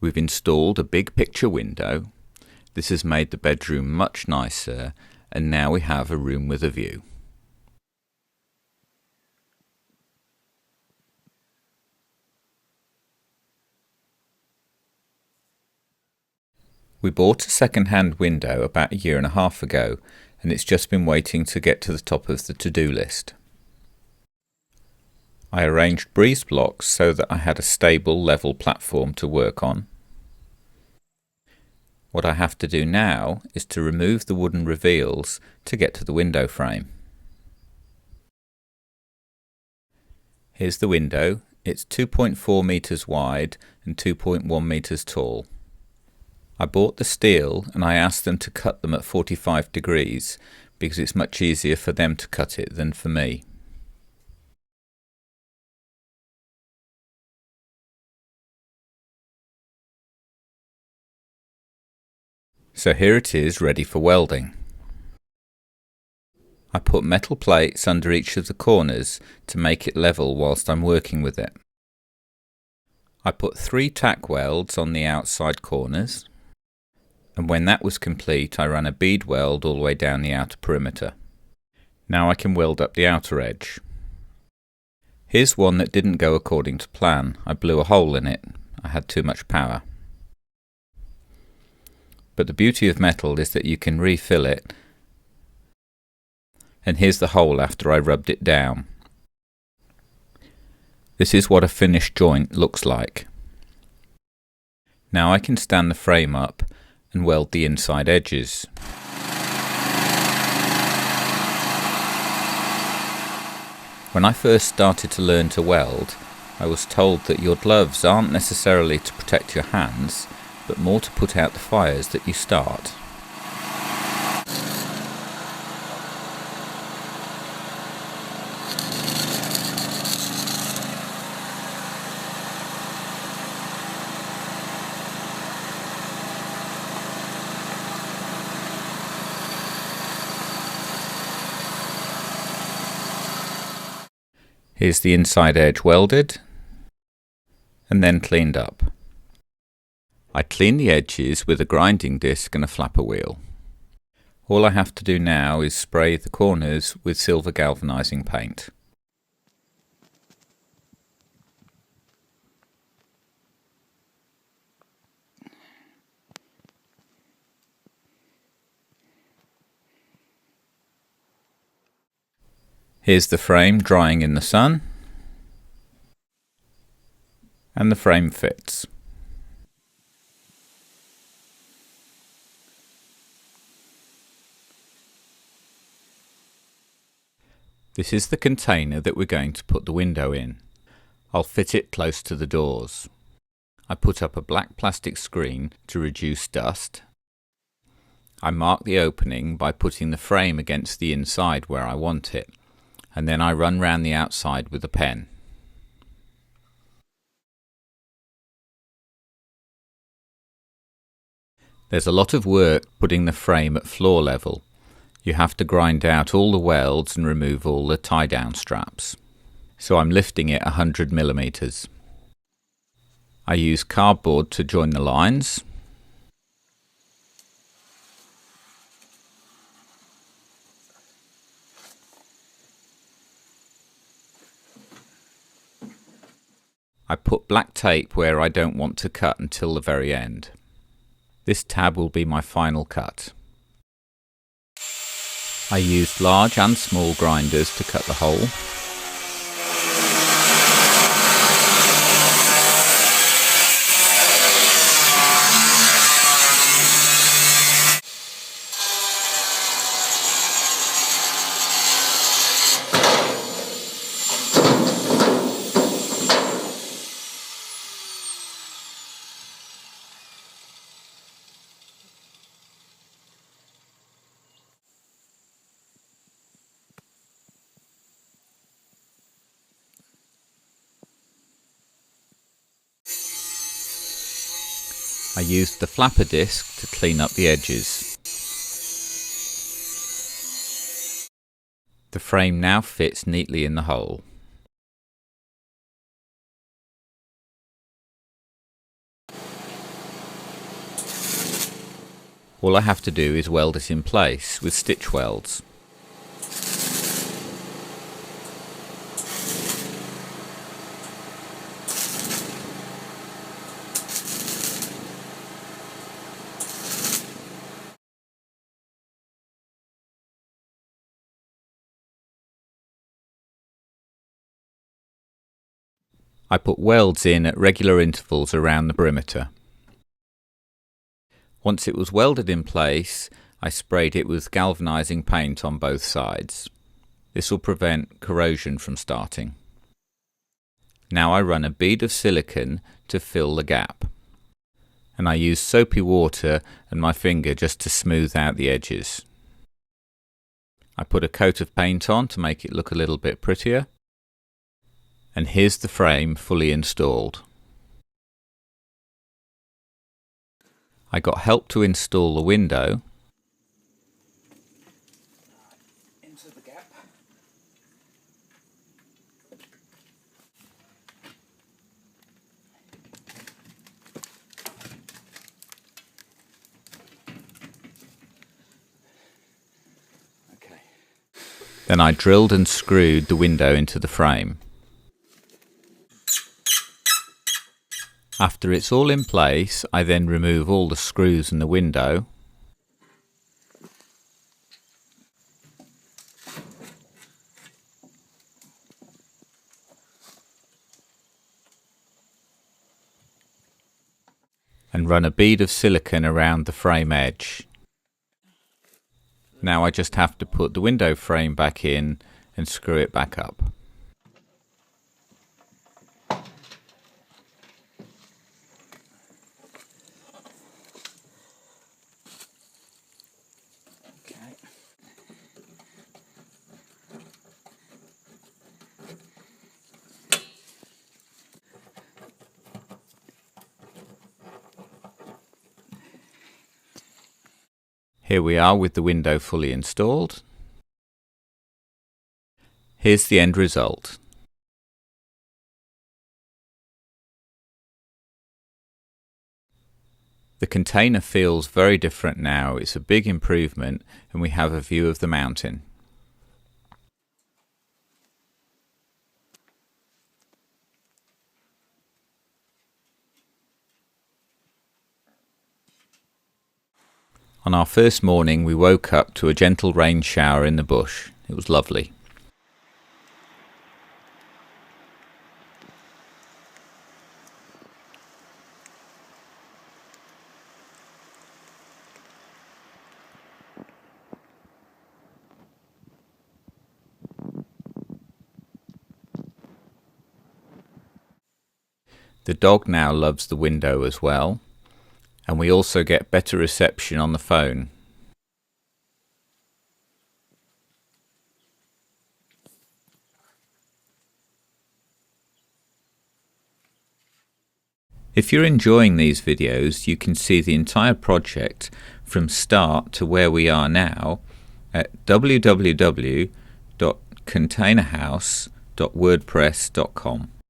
We've installed a big picture window. This has made the bedroom much nicer, and now we have a room with a view. We bought a second-hand window about 1.5 years ago, and it's just been waiting to get to the top of the to-do list. I arranged breeze blocks so that I had a stable, level platform to work on. What I have to do now is to remove the wooden reveals to get to the window frame. Here's the window. It's 2.4 meters wide and 2.1 meters tall. I bought the steel and I asked them to cut them at 45 degrees because it's much easier for them to cut it than for me. So here it is, ready for welding. I put metal plates under each of the corners to make it level whilst I'm working with it. I put 3 tack welds on the outside corners, and when that was complete I ran a bead weld all the way down the outer perimeter. Now I can weld up the outer edge. Here's one that didn't go according to plan. I blew a hole in it. I had too much power. But the beauty of metal is that you can refill it, and here's the hole after I rubbed it down. This is what a finished joint looks like. Now I can stand the frame up and weld the inside edges. When I first started to learn to weld, I was told that your gloves aren't necessarily to protect your hands, but more to put out the fires that you start. Here's the inside edge welded and then cleaned up. I clean the edges with a grinding disc and a flapper wheel. All I have to do now is spray the corners with silver galvanizing paint. Here's the frame drying in the sun, and the frame fits. This is the container that we're going to put the window in. I'll fit it close to the doors. I put up a black plastic screen to reduce dust. I mark the opening by putting the frame against the inside where I want it, and then I run round the outside with a pen. There's a lot of work putting the frame at floor level. You have to grind out all the welds and remove all the tie-down straps. So I'm lifting it 100 millimeters. I use cardboard to join the lines. I put black tape where I don't want to cut until the very end. This tab will be my final cut. I used large and small grinders to cut the hole. I used the flapper disc to clean up the edges. The frame now fits neatly in the hole. All I have to do is weld it in place with stitch welds. I put welds in at regular intervals around the perimeter. Once it was welded in place, I sprayed it with galvanizing paint on both sides. This will prevent corrosion from starting. Now I run a bead of silicone to fill the gap. And I use soapy water and my finger just to smooth out the edges. I put a coat of paint on to make it look a little bit prettier. And here's the frame fully installed. I got help to install the window. Into the gap. Okay. Then I drilled and screwed the window into the frame. After it's all in place, I then remove all the screws in the window. And run a bead of silicone around the frame edge. Now I just have to put the window frame back in and screw it back up. Here we are with the window fully installed. Here's the end result. The container feels very different now. It's a big improvement and we have a view of the mountain. On our first morning, we woke up to a gentle rain shower in the bush. It was lovely. The dog now loves the window as well. And we also get better reception on the phone. If you're enjoying these videos, you can see the entire project from start to where we are now at www.containerhouse.wordpress.com.